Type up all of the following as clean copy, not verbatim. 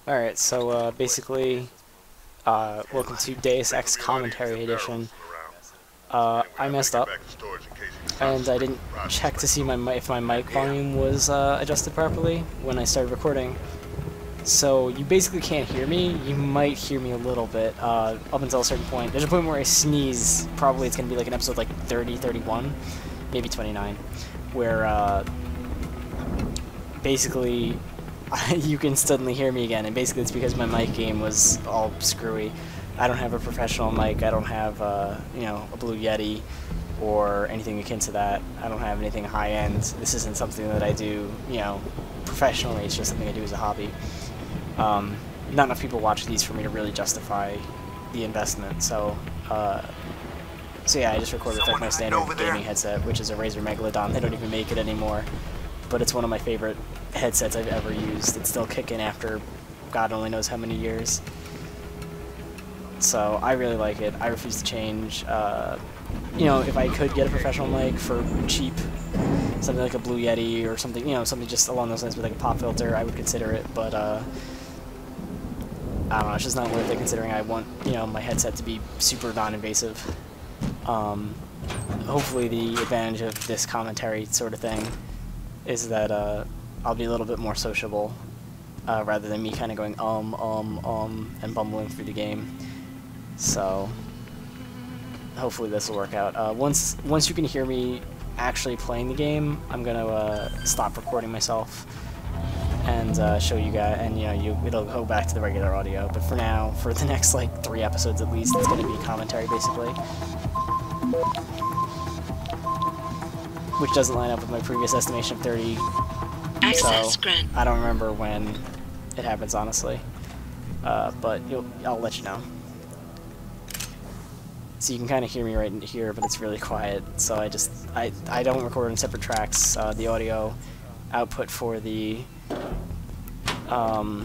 Alright, so basically, welcome to Deus Ex Commentary Edition. I messed up, and I didn't check to see if my mic volume was adjusted properly when I started recording. So you basically can't hear me. You might hear me a little bit up until a certain point. There's a point where I sneeze. Probably it's going to be like an episode like 30, 31, maybe 29, where basically you can suddenly hear me again, and basically it's because my mic game was all screwy. I don't have a professional mic. I don't have you know, a Blue Yeti or anything akin to that. I don't have anything high end. This isn't something that I do, you know, professionally. It's just something I do as a hobby. Not enough people watch these for me to really justify the investment. So yeah, I just recorded with like my standard gaming headset, which is a Razer Megalodon. They don't even make it anymore, but it's one of my favorite headsets I've ever used. It's still kicking after God only knows how many years. So I really like it. I refuse to change. You know, if I could get a professional mic for cheap, something like a Blue Yeti or something, you know, something just along those lines with like a pop filter, I would consider it. But I don't know, it's just not worth it considering I want, you know, my headset to be super non-invasive. Hopefully the advantage of this commentary sort of thing is that I'll be a little bit more sociable rather than me kind of going and bumbling through the game. So hopefully this will work out. Once you can hear me actually playing the game, I'm gonna stop recording myself and show you guys, and you know, it'll go back to the regular audio. But for now, for the next like 3 episodes at least, it's gonna be commentary basically, which doesn't line up with my previous estimation of 30. So I don't remember when it happens honestly, but I'll let you know. So you can kind of hear me right in here, but it's really quiet. So I don't record in separate tracks. The audio output for the game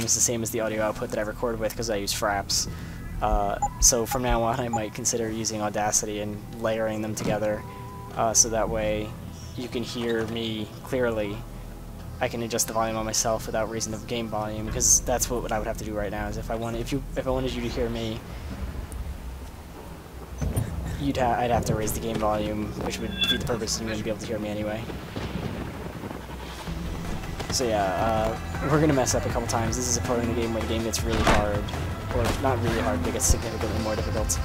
is the same as the audio output that I record with because I use Fraps. So from now on, I might consider using Audacity and layering them together, so that way you can hear me clearly. I can adjust the volume on myself without raising the game volume, because that's what I would have to do right now. Is if I wanted you to hear me, I'd have to raise the game volume, which would defeat the purpose, and you wouldn't be able to hear me anyway. So yeah, we're gonna mess up a couple times. This is a part of the game where the game gets really hard, or not really hard, but it gets significantly more difficult.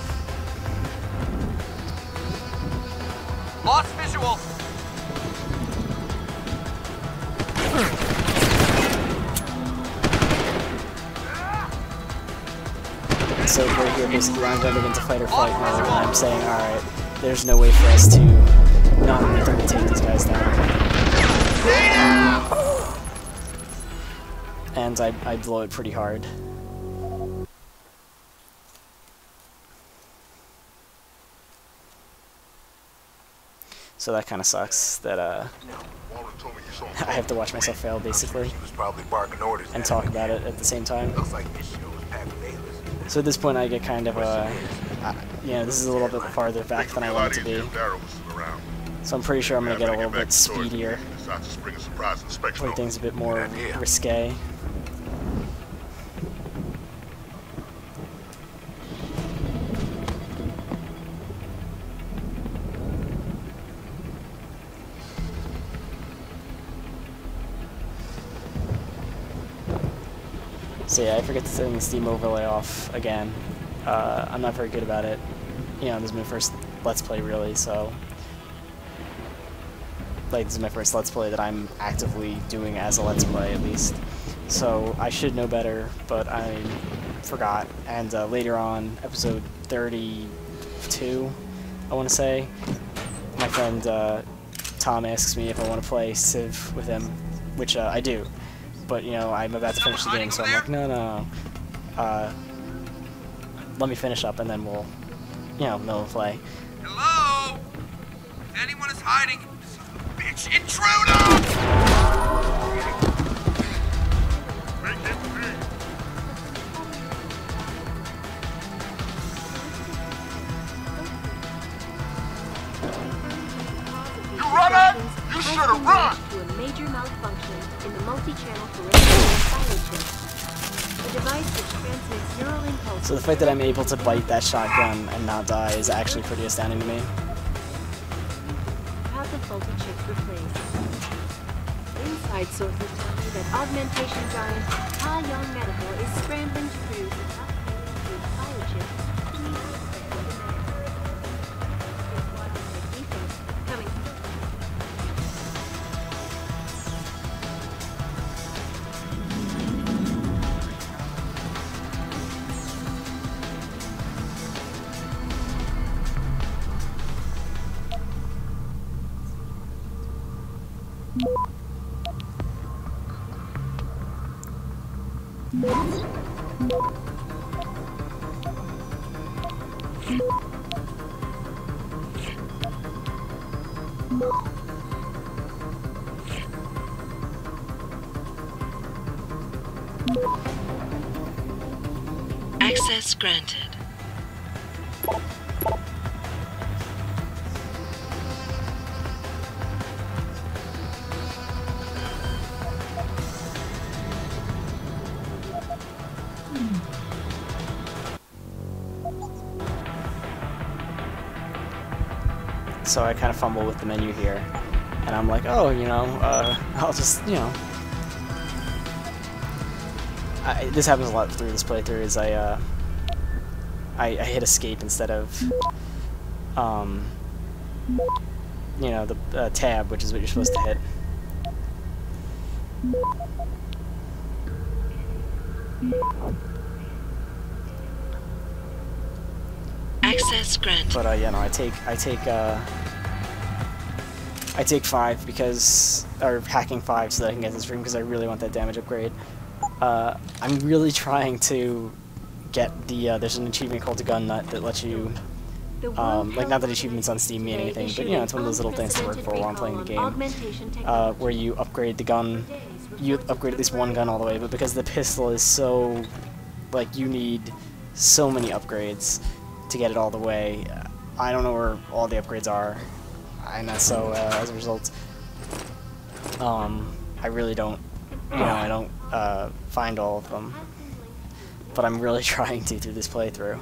Lost visual. So right here, basically, I'm going into fight or flight mode, and I'm saying, alright, there's no way for us to not attempt to take these guys down. And I blow it pretty hard. So that kind of sucks, that I have to watch myself fail, basically, and talk about it at the same time. So at this point I get kind of you know, this is a little bit farther back than I want it to be. So I'm pretty sure I'm going to get a little bit speedier, play things a bit more risque. So yeah, I forget to turn the Steam overlay off again. I'm not very good about it. You know, this is my first Let's Play really, so like this is my first Let's Play that I'm actively doing as a Let's Play at least. So I should know better, but I forgot. And later on, episode 32, I want to say, my friend Tom asks me if I want to play Civ with him, which I do. But, you know, I'm about to finish the game, so I'm like, no. Let me finish up, and then we'll, you know, we'll play. Hello? If anyone is hiding, son of a bitch, intruder! Make him pay. You run it! You should've run! To a major malfunction in the multi-channel peripheral fire chip. A device which transmits neural impulses. So the fact that I'm able to bite that shotgun and not die is actually pretty astounding to me. Have the faulty chips replaced. Inside sources tell me that augmentation giant Ha Young Medical is scrambling to produce a top-quality fire chip to meet expected demand. Here's one on the defense coming. Access granted. So I kind of fumble with the menu here, and I'm like, oh, you know, I'll just, you know. This happens a lot through this playthrough, is I hit escape instead of, you know, the tab, which is what you're supposed to hit. Access granted. But yeah, no, I take 5 because, or hacking 5 so that I can get this room because I really want that damage upgrade. I'm really trying to get the, there's an achievement called the Gun Nut that lets you, like, not that achievements on Steam mean anything, but, you know, it's one of those little things to work for while I'm playing the game, where you upgrade the gun, you upgrade at least one gun all the way, but because the pistol is so, like, you need so many upgrades to get it all the way, I don't know where all the upgrades are, and so, as a result, I really don't, you know, I don't, find all of them, but I'm really trying to through this playthrough,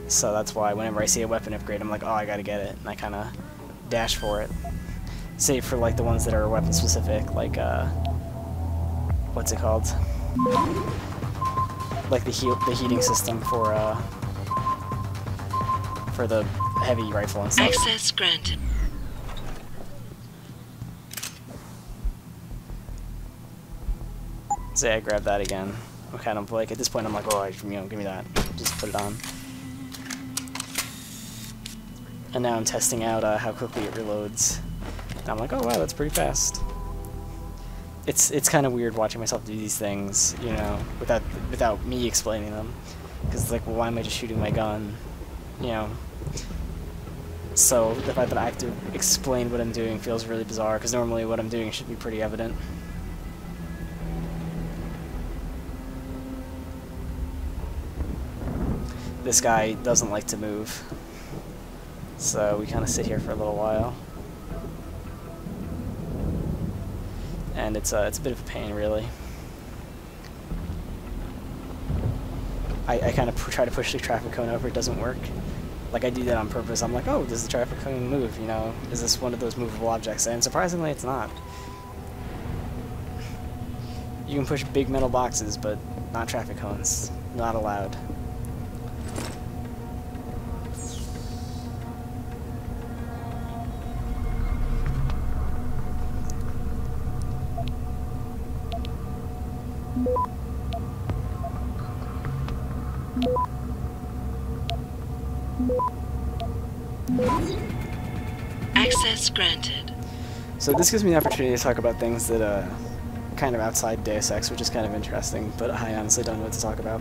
so that's why whenever I see a weapon upgrade, I'm like, oh, I gotta get it, and I kinda dash for it, save for, like, the ones that are weapon specific, like, what's it called, like the heating system for the heavy rifle and stuff. Access granted. Say I grab that again. I'm kind of like, at this point I'm like, oh, you know, give me that. Just put it on. And now I'm testing out how quickly it reloads. And I'm like, oh wow, that's pretty fast. It's kind of weird watching myself do these things, you know, without me explaining them. Because it's like, well, why am I just shooting my gun? You know. So the fact that I have to explain what I'm doing feels really bizarre, because normally what I'm doing should be pretty evident. This guy doesn't like to move, so we kind of sit here for a little while, and it's a bit of a pain, really. I kind of try to push the traffic cone over, it doesn't work. Like, I do that on purpose. I'm like, oh, does the traffic cone move, you know? Is this one of those movable objects? And surprisingly, it's not. You can push big metal boxes, but not traffic cones. Not allowed. Access granted. So this gives me the opportunity to talk about things that kind of outside Deus Ex, which is kind of interesting, but I honestly don't know what to talk about.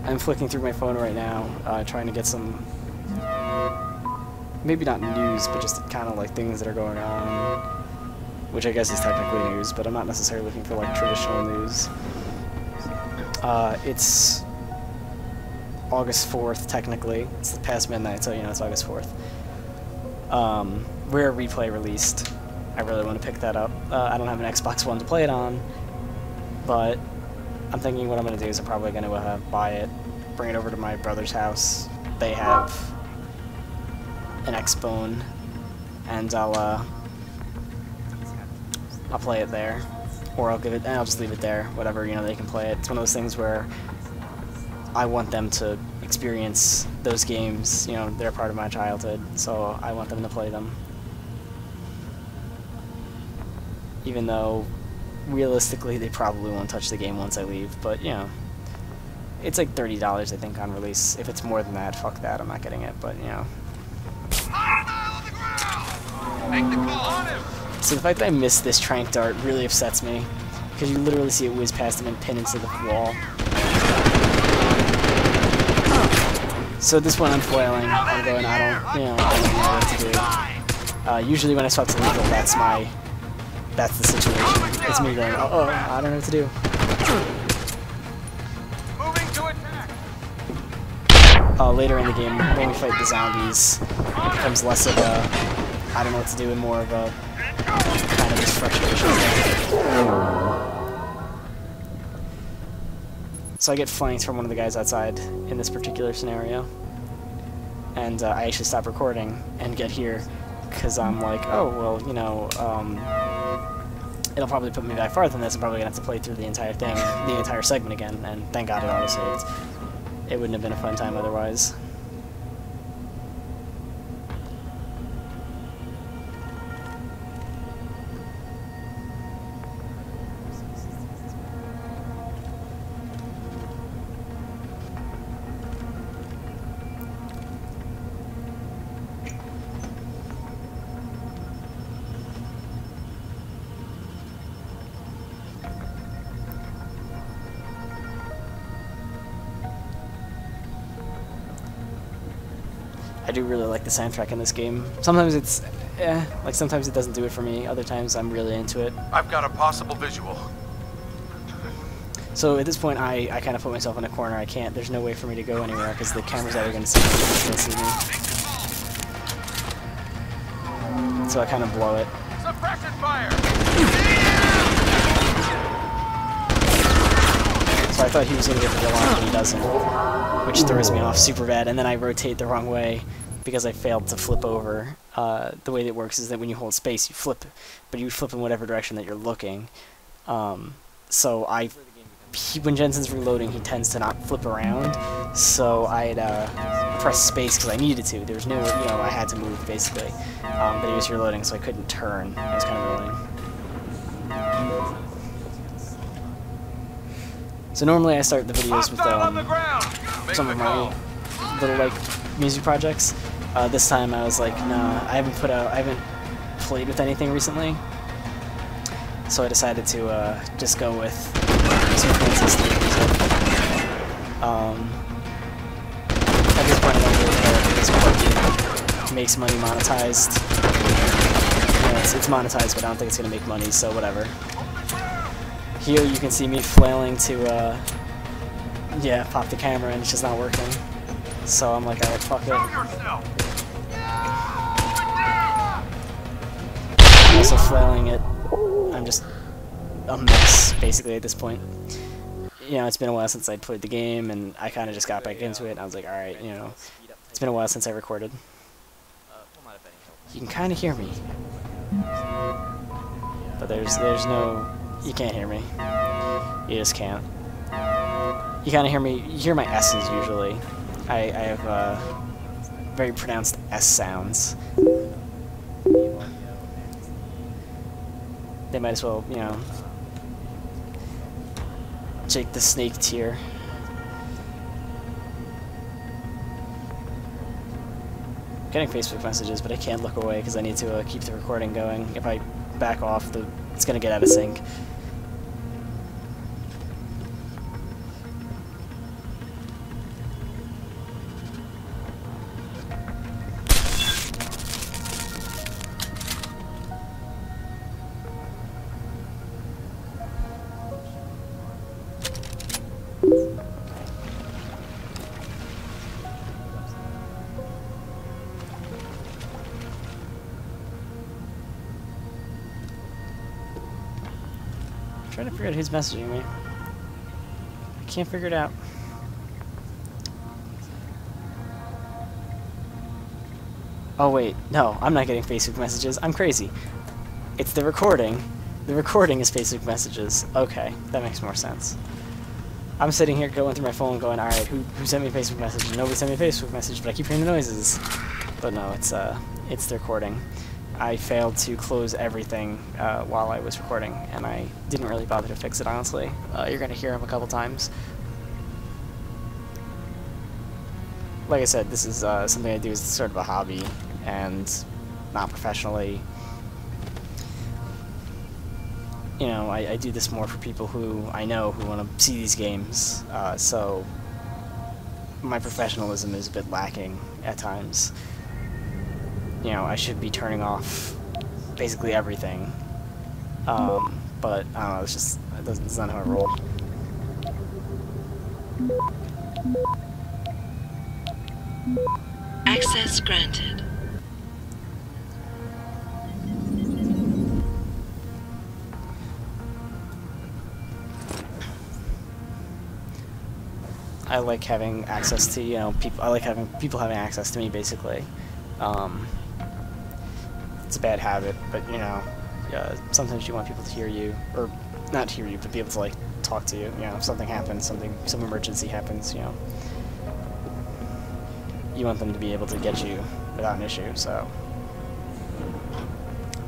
I'm flicking through my phone right now, trying to get some, maybe not news, but just kind of like things that are going on, which I guess is technically news, but I'm not necessarily looking for like traditional news. It's August 4th, technically. It's past midnight, so you know it's August 4th. Rare Replay released, I really want to pick that up. I don't have an Xbox One to play it on, but I'm thinking what I'm going to do is I'm probably going to buy it, bring it over to my brother's house. They have an Xbone, and I'll play it there, or I'll just leave it there. Whatever, you know, they can play it. It's one of those things where I want them to experience those games. You know, they're part of my childhood, so I want them to play them. Even though, realistically, they probably won't touch the game once I leave, but, you know, it's like $30, I think, on release. If it's more than that, fuck that, I'm not getting it, but, you know. Make the call on him! So the fact that I missed this trank dart really upsets me, because you literally see it whiz past him and pin into the wall. So at this point I'm flailing, I'm going, I don't know what to do. Usually when I swap to lethal, that's the situation. It's me going, oh, I don't know what to do. Moving to attack! Later in the game, when we fight the zombies, it becomes less of a, I don't know what to do, and more of a kind of just frustration. So I get flanked from one of the guys outside in this particular scenario, and I actually stop recording and get here because I'm like, oh well, you know, it'll probably put me back farther than this. I'm probably gonna have to play through the entire thing, the entire segment again, and thank God it auto-saved. It wouldn't have been a fun time otherwise. I do really like the soundtrack in this game. Sometimes it's, like sometimes it doesn't do it for me. Other times I'm really into it. I've got a possible visual. So at this point, I kind of put myself in a corner. I can't. There's no way for me to go anywhere because the camera's either going to see me or it's going to see me. So I kind of blow it. Suppression fire! So I thought he was going to get the alarm, but he doesn't, which throws me off super bad. And then I rotate the wrong way because I failed to flip over. The way that it works is that when you hold space, you flip, but you flip in whatever direction that you're looking. So when Jensen's reloading, he tends to not flip around. So I'd press space because I needed to. There was no, you know, I had to move basically. But he was reloading, so I couldn't turn. It was kind of annoying. So normally I start the videos with some of my little like music projects. This time I was like, nah, I haven't played with anything recently. So I decided to just go with some fancy stuff music. At this point I don't really care if this part makes money monetized. You know, it's monetized, but I don't think it's gonna make money, so whatever. Here you can see me flailing to, yeah, pop the camera and it's just not working. So I'm like, alright, fuck it. I'm also flailing it. I'm just a mess, basically, at this point. You know, it's been a while since I played the game, and I kind of just got back into it, and I was like, alright, you know, it's been a while since I recorded. You can kind of hear me. But there's no... You can't hear me. You just can't. You kind of hear me. You hear my S's usually. I have very pronounced S sounds. They might as well, you know, Jake the Snake tier. I'm getting Facebook messages, but I can't look away because I need to keep the recording going. If I back off, it's gonna get out of sync. trying to figure out who's messaging me. I can't figure it out. Oh wait, no, I'm not getting Facebook messages. I'm crazy. It's the recording. The recording is Facebook messages. Okay, that makes more sense. I'm sitting here going through my phone going, alright, who sent me a Facebook message? Nobody sent me a Facebook message, but I keep hearing the noises. But no, it's the recording. I failed to close everything while I was recording, and I didn't really bother to fix it, honestly. You're going to hear them a couple times. Like I said, this is something I do as sort of a hobby, and not professionally. You know, I do this more for people who I know who want to see these games, so my professionalism is a bit lacking at times. You know, I should be turning off basically everything, but I don't know, it's not how I roll. Access granted. I like having access to, you know, people. I like having people having access to me, basically. It's a bad habit, but you know, sometimes you want people to hear you, or not hear you, but be able to like talk to you. You know, if something happens, some emergency happens, you know, you want them to be able to get you without an issue. So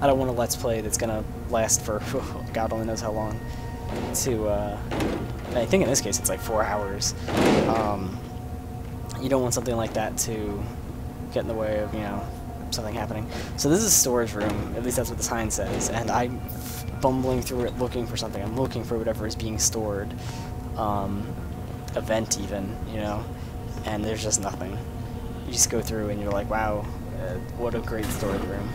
I don't want a let's play that's gonna last for God only knows how long. I think in this case it's like 4 hours. You don't want something like that to get in the way of, you know, something happening. So this is a storage room, at least that's what the sign says, and I'm bumbling through it looking for something. I'm looking for whatever is being stored. A vent even, you know, and there's just nothing. You just go through and you're like, wow, what a great storage room.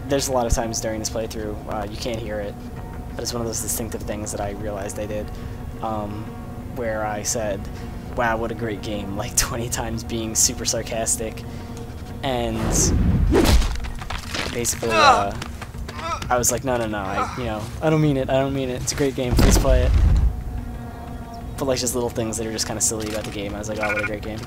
There's a lot of times during this playthrough, you can't hear it, but it's one of those distinctive things that I realized I did, where I said, wow, what a great game, like 20 times being super sarcastic, and basically, I was like, no, I don't mean it, it's a great game, please play it. But like just little things that are just kind of silly about the game, I was like, oh, what a great game.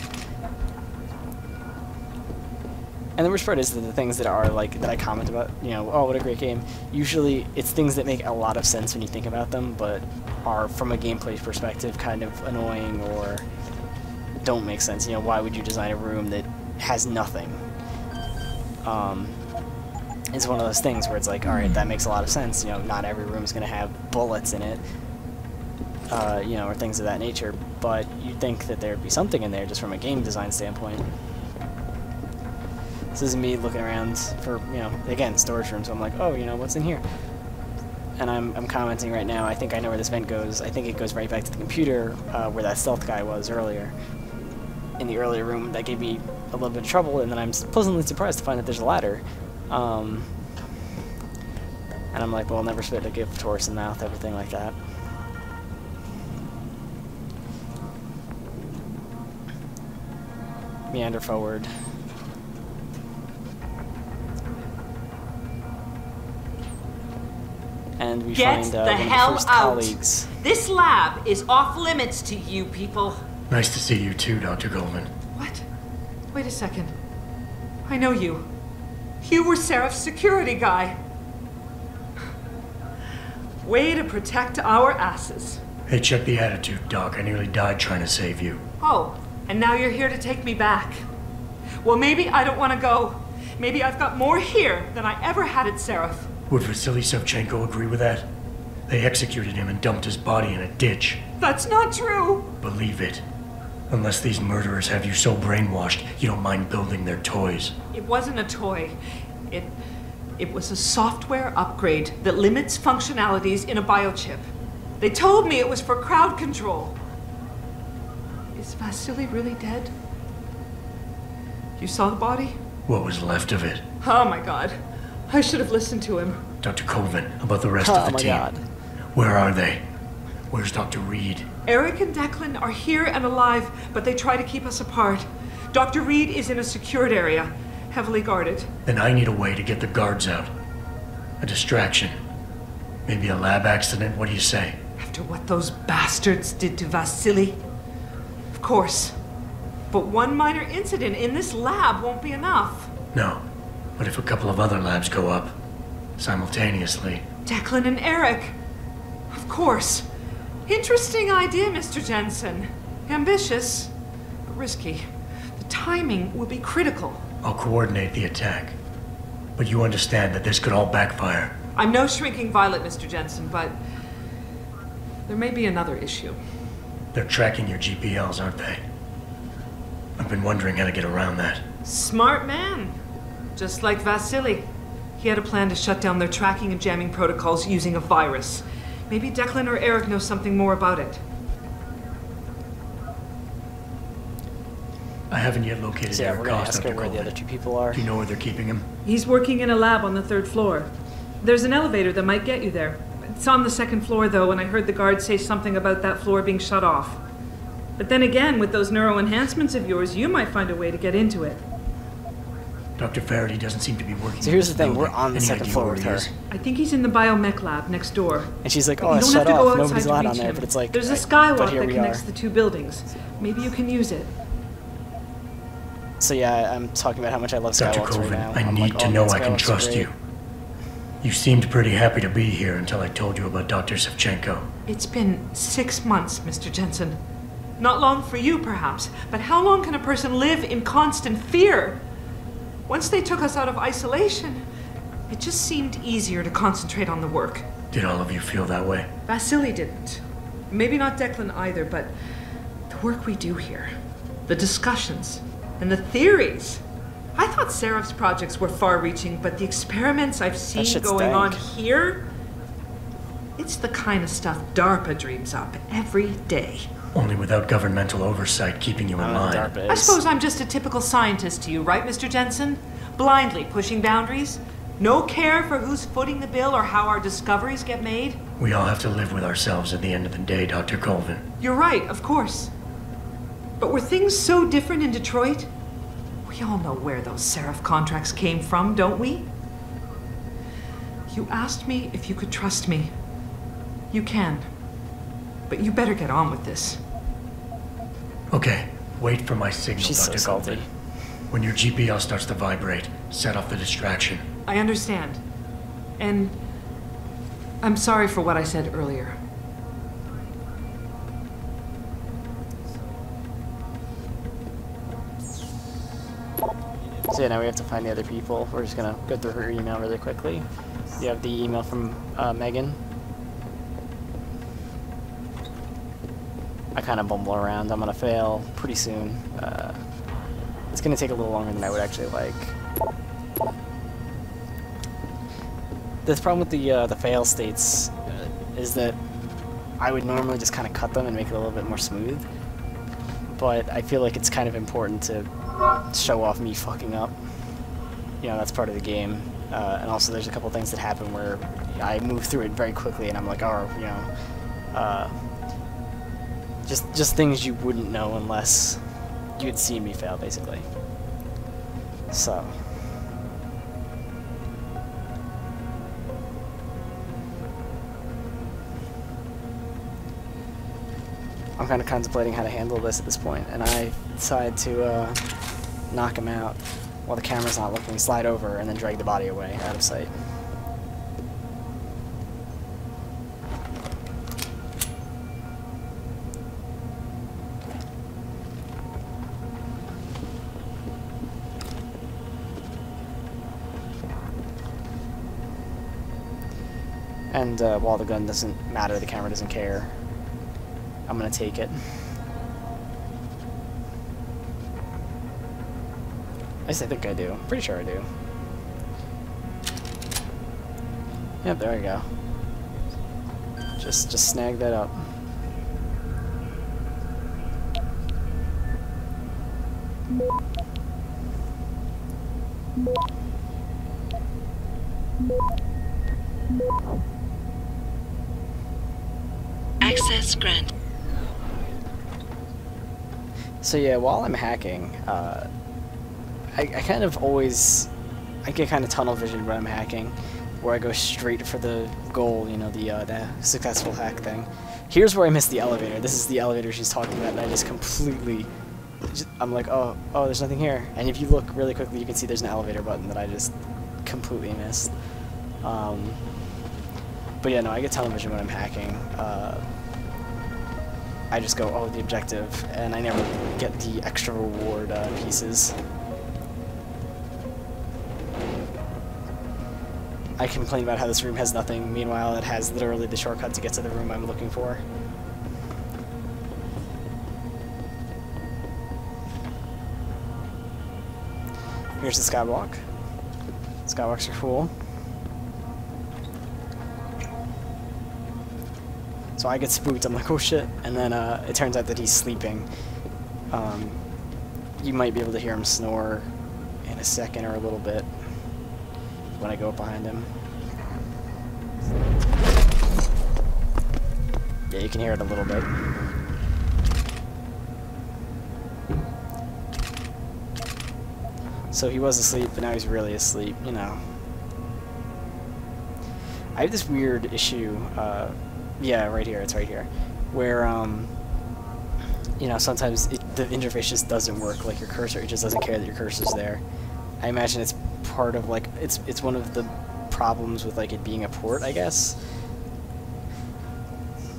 And the worst part is that the things that are like, that I comment about, you know, oh, what a great game, usually it's things that make a lot of sense when you think about them, but are, from a gameplay perspective, kind of annoying or don't make sense. You know, why would you design a room that has nothing? It's one of those things where it's like, alright, that makes a lot of sense, you know, not every room is going to have bullets in it, you know, or things of that nature, but you'd think that there'd be something in there just from a game design standpoint. This is me looking around for, you know, again, storage room, so I'm like, oh, you know, what's in here? And I'm commenting right now, I think I know where this vent goes. I think it goes right back to the computer, where that stealth guy was earlier. In the earlier room, that gave me a little bit of trouble, and then I'm pleasantly surprised to find that there's a ladder. And I'm like, well, never spit a gift horse in the mouth, everything like that. Meander forward. And we Get find the one of the hell first out. colleagues. This lab is off limits to you people. Nice to see you too, Dr. Goldman. What? Wait a second. I know you. You were Seraph's security guy. Way to protect our asses. Hey, check the attitude, Doc. I nearly died trying to save you. Oh, and now you're here to take me back. Well, maybe I don't want to go. Maybe I've got more here than I ever had at Seraph. Would Vasily Savchenko agree with that? They executed him and dumped his body in a ditch. That's not true. Believe it. Unless these murderers have you so brainwashed, you don't mind building their toys. It wasn't a toy. It was a software upgrade that limits functionalities in a biochip. They told me it was for crowd control. Is Vasily really dead? You saw the body? What was left of it? Oh my god. I should have listened to him. Dr. Colvin, about the rest of the team. Oh my god. Where are they? Where's Dr. Reed? Eric and Declan are here and alive, but they try to keep us apart. Dr. Reed is in a secured area, heavily guarded. Then I need a way to get the guards out. A distraction. Maybe a lab accident, what do you say? After what those bastards did to Vasily? Of course. But one minor incident in this lab won't be enough. No. But if a couple of other labs go up, simultaneously... Declan and Eric. Of course. Interesting idea, Mr. Jensen. Ambitious, but risky. The timing will be critical. I'll coordinate the attack. But you understand that this could all backfire. I'm no shrinking violet, Mr. Jensen, but there may be another issue. They're tracking your GPLs, aren't they? I've been wondering how to get around that. Smart man. Just like Vasily. He had a plan to shut down their tracking and jamming protocols using a virus. Maybe Declan or Eric know something more about it. I haven't yet located So yeah, Eric we're gonna Cost, ask her Dr. where the Coleman. other two people are. Do you know where they're keeping him? He's working in a lab on the 3rd floor. There's an elevator that might get you there. It's on the 2nd floor, though, and I heard the guard say something about that floor being shut off. But then again, with those neuro enhancements of yours, you might find a way to get into it. Dr. Faraday doesn't seem to be working. So here's the in this thing, we're building. on the Any 2nd idea floor where with he her. is? I think he's in the biomech lab next door. And she's like, But oh, you it's don't have shut to go off, outside nobody's to allowed reach on there, him. but it's like... There's a but skywalk here that we connects are. the 2 buildings. Maybe you can use it. So yeah, I'm talking about how much I love Dr. Skywalks right Colvin, now. I I'm need like, to oh, know man, I can Skywalks are trust great. you. You seemed pretty happy to be here until I told you about Dr. Savchenko. It's been 6 months, Mr. Jensen. Not long for you, perhaps, but how long can a person live in constant fear? Once they took us out of isolation, it just seemed easier to concentrate on the work. Did all of you feel that way? Vasily didn't. Maybe not Declan either, but the work we do here, the discussions, and the theories. I thought Seraph's projects were far-reaching, but the experiments I've seen shit's going on dank. here, it's the kind of stuff DARPA dreams up every day. Only without governmental oversight keeping you I in don't know what line. DARPA is. I suppose I'm just a typical scientist to you, right, Mr. Jensen? Blindly pushing boundaries? No care for who's footing the bill or how our discoveries get made? We all have to live with ourselves at the end of the day, Dr. Colvin. You're right, of course. But were things so different in Detroit? We all know where those Seraph contracts came from, don't we? You asked me if you could trust me. You can. But you better get on with this. Okay, wait for my signal, She's so Dr. salty. Colvin. When your GPL starts to vibrate, set off the distraction. I understand. And I'm sorry for what I said earlier. So yeah, now we have to find the other people. We're just gonna go through her email really quickly. You have the email from Megan. I kind of bumble around. I'm gonna fail pretty soon. It's gonna take a little longer than I would actually like. The problem with the fail states is that I would normally just kind of cut them and make it a little bit more smooth. But I feel like it's kind of important to show off me fucking up. You know, that's part of the game. And also there's a couple things that happen where I move through it very quickly and I'm like, oh, you know, just things you wouldn't know unless you had seen me fail, basically. So. I'm kind of contemplating how to handle this at this point, and I decide to knock him out while the camera's not looking, slide over, and then drag the body away out of sight. And while the gun doesn't matter, the camera doesn't care, I'm gonna take it. At least I think I do. Pretty sure I do. Yep, there we go. Just snag that up. Access granted. So yeah, while I'm hacking, I kind of always, I get kind of tunnel vision when I'm hacking, where I go straight for the goal, you know, the successful hack thing. Here's where I missed the elevator. This is the elevator she's talking about, and I just completely... I'm like, oh, there's nothing here. And if you look really quickly, you can see there's an elevator button that I just completely missed. But yeah, no, I get television when I'm hacking. I just go, oh, the objective, and I never get the extra reward pieces. I complain about how this room has nothing, meanwhile it has literally the shortcut to get to the room I'm looking for. Here's the skywalk. Skywalks are cool. So I get spooked, I'm like, oh shit, and then it turns out that he's sleeping. You might be able to hear him snore in a second or a little bit when I go up behind him. Yeah, you can hear it a little bit. So he was asleep, but now he's really asleep, you know. I have this weird issue, yeah, right here, it's right here, where, you know, sometimes the interface just doesn't work, like your cursor, it just doesn't care that your cursor's there. I imagine it's part of, like, it's one of the problems with, like, it being a port, I guess.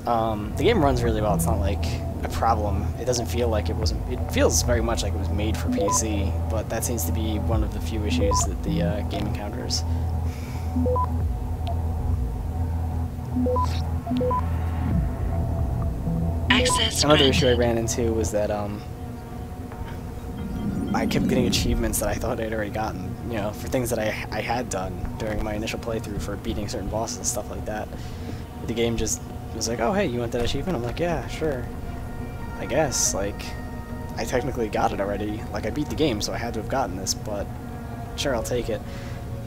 The game runs really well, it's not, like, a problem. It doesn't feel like it wasn't, it feels very much like it was made for PC, but that seems to be one of the few issues that the game encounters. Access Another granted. issue I ran into was that I kept getting achievements that I thought I'd already gotten, you know, for things that I had done during my initial playthrough for beating certain bosses and stuff like that. The game just was like, oh hey, you want that achievement? I'm like, yeah, sure. I guess, like, I technically got it already. Like, I beat the game, so I had to have gotten this, but sure, I'll take it.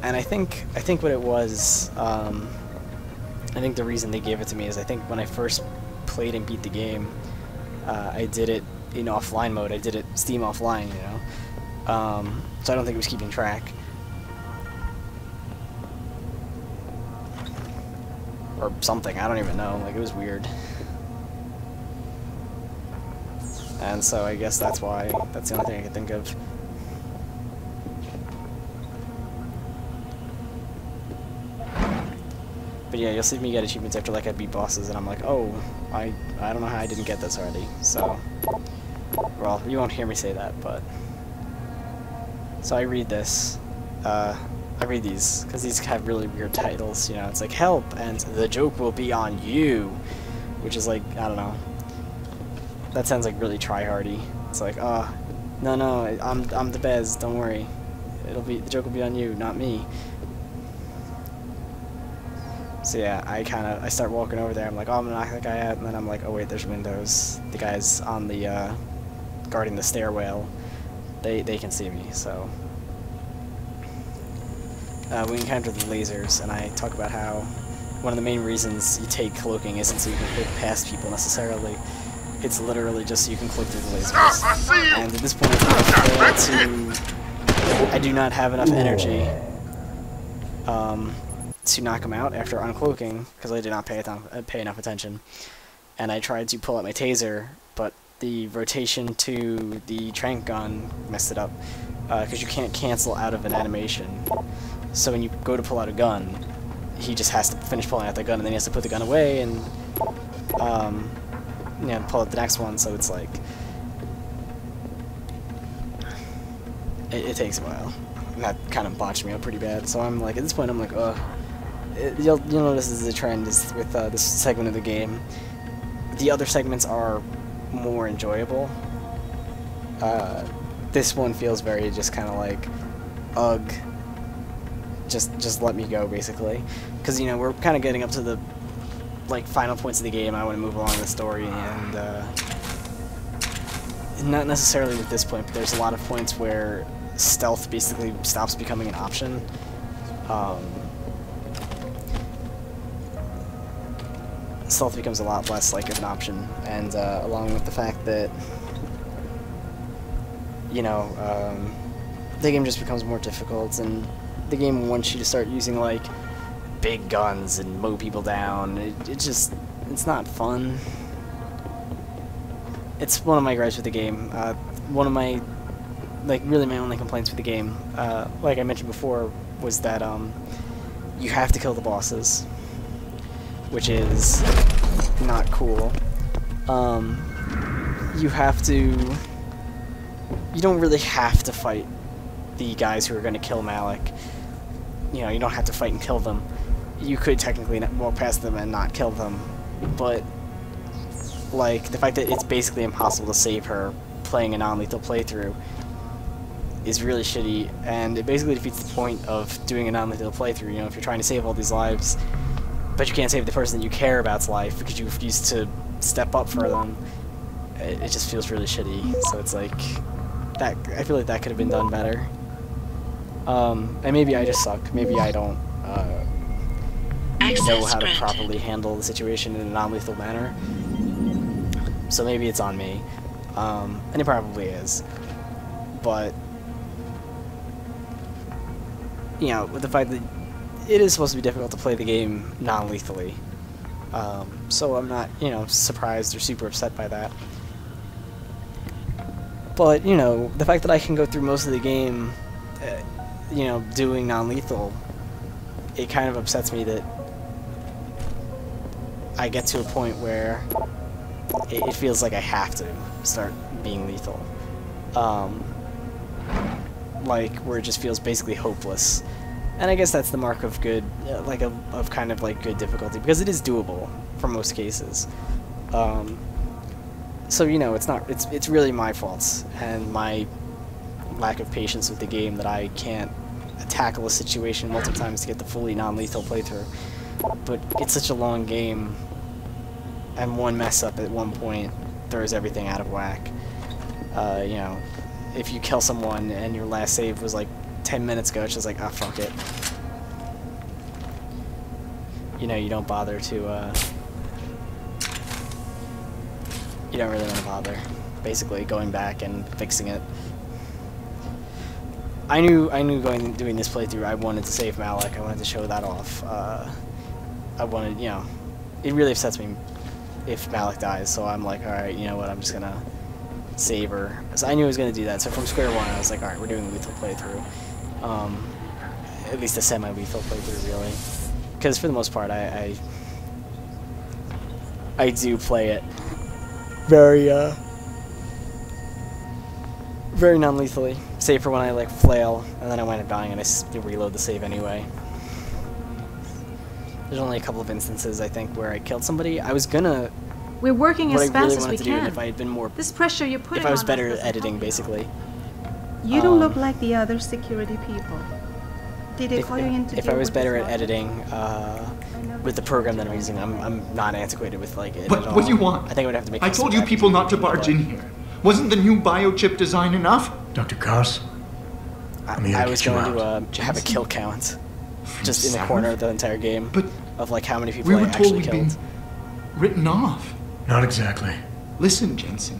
And I think what it was, I think the reason they gave it to me is I think when I first played and beat the game, I did it in offline mode. I did it Steam offline, you know. So I don't think it was keeping track. Or something, I don't even know. Like, it was weird. And so I guess that's why, that's the only thing I can think of. But yeah, you'll see me get achievements after, like, I beat bosses, and I'm like, oh, I don't know how I didn't get this already, so... Well, you won't hear me say that, but... So I read this, I read these, because these have really weird titles, you know, it's like, help, and the joke will be on you, which is like, I don't know. That sounds like really try-hardy. It's like, no, I'm the Bez, don't worry. The joke will be on you, not me. So yeah, I start walking over there, I'm like, oh, I'm gonna knock that guy out, and then I'm like, oh wait, there's windows. The guy's on the, guarding the stairwell. They can see me, so... we encounter the lasers, and I talk about how one of the main reasons you take cloaking isn't so you can cloak past people necessarily. It's literally just so you can cloak through the lasers. And at this point, I do not have enough energy to knock him out after uncloaking, because I did not pay enough attention. And I tried to pull out my taser, but the rotation to the tranq gun messed it up, because you can't cancel out of an animation. So when you go to pull out a gun, he just has to finish pulling out the gun, and then he has to put the gun away and you know, pull out the next one. So it's like it takes a while, and that kind of botched me up pretty bad. So I'm like, at this point, I'm like, you'll notice this is a trend is with this segment of the game. The other segments are more enjoyable. This one feels very just kind of like, ugh. Just let me go, basically, because you know we're kind of getting up to the like final points of the game. I want to move along the story, and not necessarily at this point, but there's a lot of points where stealth basically stops becoming an option. Stealth becomes a lot less like of an option, and along with the fact that you know the game just becomes more difficult, and the game wants you to start using like big guns and mow people down. It's not fun. It's one of my gripes with the game. One of my, really my only complaints with the game, like I mentioned before, was that you have to kill the bosses, which is not cool. You don't really have to fight the guys who are going to kill Malik. You know, you don't have to fight and kill them. You could technically walk past them and not kill them, but like the fact that it's basically impossible to save her playing a non-lethal playthrough is really shitty, and it basically defeats the point of doing a non-lethal playthrough. You know, if you're trying to save all these lives, but you can't save the person that you care about's life because you refuse to step up for them, it just feels really shitty. So it's like that. I feel like that could have been done better. And maybe I just suck. Maybe I don't know how to properly handle the situation in a non-lethal manner. So maybe it's on me, and it probably is. But you know, with the fact that it is supposed to be difficult to play the game non-lethally, so I'm not, you know, surprised or super upset by that. But you know, the fact that I can go through most of the game, you know, doing non-lethal, it kind of upsets me that I get to a point where it feels like I have to start being lethal. Like, where it just feels basically hopeless. And I guess that's the mark of good, of kind of like good difficulty, because it is doable for most cases. So, you know, it's really my faults and my lack of patience with the game that I can't tackle a situation multiple times to get the fully non-lethal playthrough. But it's such a long game, and one mess up at one point throws everything out of whack. You know, if you kill someone and your last save was like 10 minutes ago, it's just like, ah, fuck it. You know, you don't bother to, you don't really want to bother, basically, going back and fixing it. I knew doing this playthrough, I wanted to save Malik. I wanted to show that off. I wanted, you know, it really upsets me if Malik dies, so I'm like, alright, you know what, I'm just gonna save her. So I knew I was gonna do that, so from square one I was like, alright, we're doing a lethal playthrough. At least a semi-lethal playthrough, really. Because for the most part, I do play it very non-lethally, save for when I like flail, and then I wind up dying and I reload the save anyway. There's only a couple of instances, I think, where I killed somebody. I was gonna... We're working as fast as we can. If I had been more... This pressure you're putting on us. If I was better at editing, basically. You don't look like the other security people. Did they call you in to If I was better at editing, with the program that I'm using, I'm not antiquated with like it at all. What do you want? I think I would have to make... I told you people not to barge in here. Wasn't the new biochip design enough? Dr. Koss? I was going to have a kill count. Just in the corner of the entire game. But of like how many people I actually killed. Been written off. Not exactly. Listen, Jensen.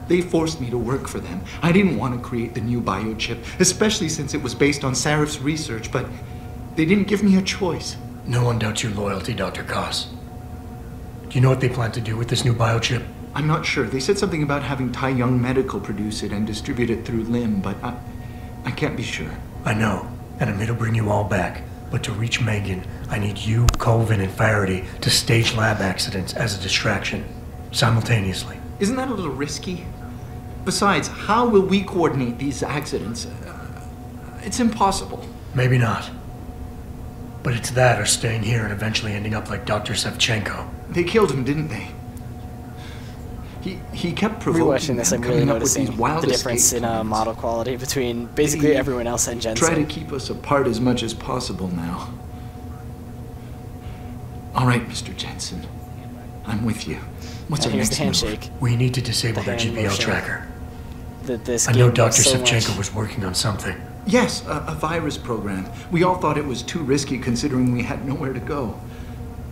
They forced me to work for them. I didn't want to create the new biochip, especially since it was based on Sarif's research, but they didn't give me a choice. No one doubts your loyalty, Dr. Koss. Do you know what they plan to do with this new biochip? I'm not sure. They said something about having Tai Young Medical produce it and distribute it through LIM, but I can't be sure. I know, and I'm here to bring you all back. But to reach Megan, I need you, Colvin, and Faraday to stage lab accidents as a distraction, simultaneously. Isn't that a little risky? Besides, how will we coordinate these accidents? It's impossible. Maybe not. But it's that or staying here and eventually ending up like Dr. Sevchenko. They killed him, didn't they? He kept provoking. Rewatching this, I'm really noticing the difference in model quality between basically everyone else and Jensen. Try to keep us apart as much as possible now. All right, Mr. Jensen. I'm with you. What's our next handshake? We need to disable their GPL tracker. I know Dr. Sevchenko was working on something. Yes, a virus program. We all thought it was too risky considering we had nowhere to go.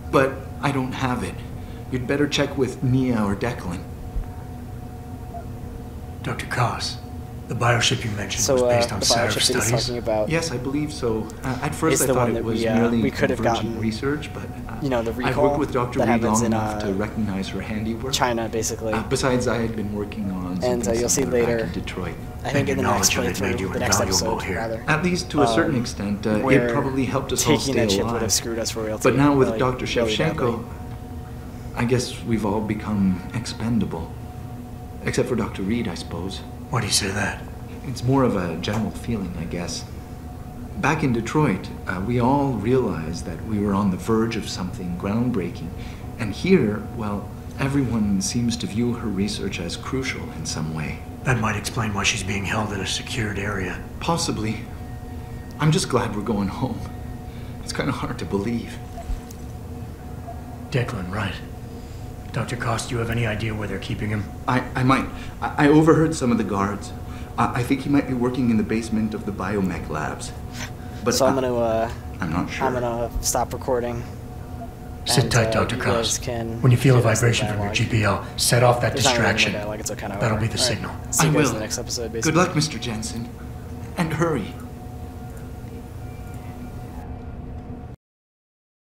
But I don't have it. You'd better check with Nia or Declan. Dr. Koss, The bioship you mentioned So was based on the Sarif's biochip that he's studies? talking about, Yes, I believe so. At first is I the thought one it that was we merely could have convergent gotten, research, but you know, the I've recall worked with Dr. that Reed happens long in enough to recognize her handiwork. China, basically. Besides, I had been working on And something you'll see similar later, back in Detroit. I think in the next knowledge of it made you playthrough, the next invaluable episode, here. rather. At least to a certain extent, it where probably helped us all taking stay that chip would have alive. screwed us royalty. But now with really, Dr. really badly. Shevchenko, I guess we've all become expendable. Except for Dr. Reed, I suppose. Why do you say that? It's more of a general feeling, I guess. Back in Detroit, we all realized that we were on the verge of something groundbreaking. And here, well, everyone seems to view her research as crucial in some way. That might explain why she's being held in a secured area. Possibly. I'm just glad we're going home. It's kind of hard to believe. Declan, right. Dr. Cost, do you have any idea where they're keeping him? I might. I overheard some of the guards. I think he might be working in the basement of the biomech labs. But So I'm gonna, I'm not sure. I'm gonna stop recording. Sit tight, Dr. you guys Cost. can When you feel a hear the rest of the vibration from your dialogue. GPL, set off that There's not really distraction. more dialogue, it's kind of That'll over. be the All right. signal. See you I guys will. in the next episode, basically. Good luck, Mr. Jensen. And hurry.